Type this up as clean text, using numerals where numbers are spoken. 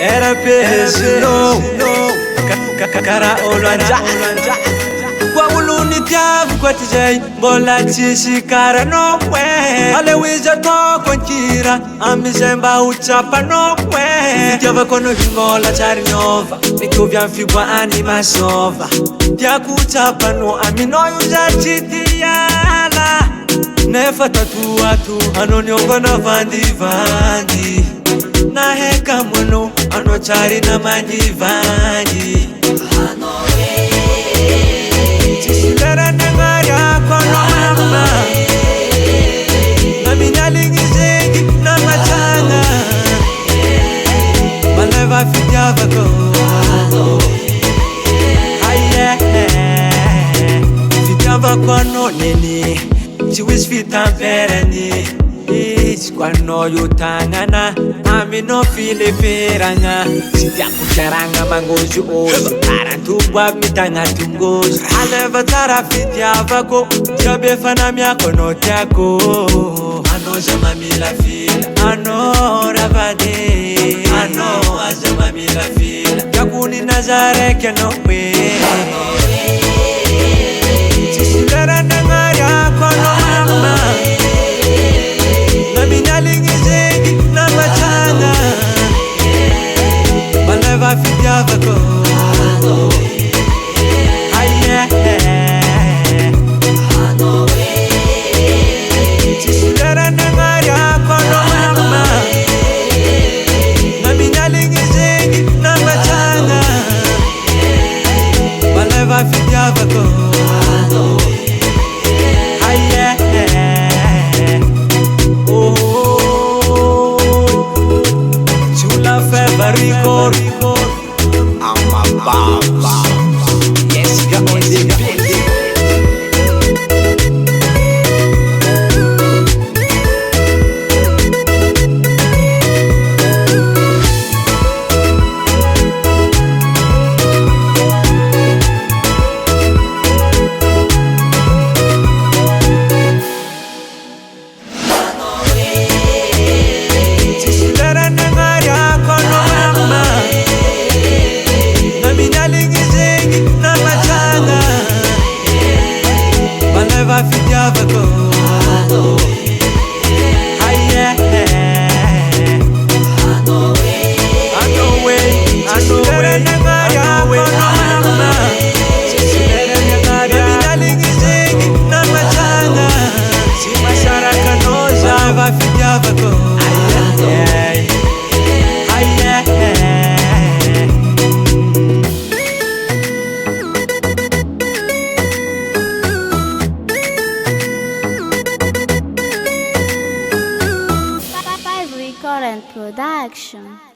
era pesino kara olanja kwa uluni tiavu kwa tijay bola chishi kara no we ale wija to konkira amizemba uchapa no we tiava kono hingola chari nova nikuvya mfigwa animasova tia kuchapa no amino yuja chitiala nefa tatuatu anonyongona vandi na heka mono ano chari na manjivanji chisilera nengaria kono mama na minyalingi zengi na machanga maleva fidyava ko aye fidyava kono nini chiwis fitamperani kwano yutangana amino file peranga sitia kucharanga mangoju ozi arantubwa mitanga tungozi aleva tara fityava ko jabefana myako no tyako ano jama mila fila ano ravade ano ajama mila fila yakuni nazareke no we chisilera nengaria kono mama na minyalingi zengi na machanga maleva fidyava ko aye chisilera nengaria kono mama na minyalingi zengi na machanga maleva fidyava ko aye Rico, I'm a baba. Yes, you got on the beat. Fidyava ko aye ano we nengaria kono mama na minyalingi zengi na machanga simasara kanoza va fidyava ko aye Current production.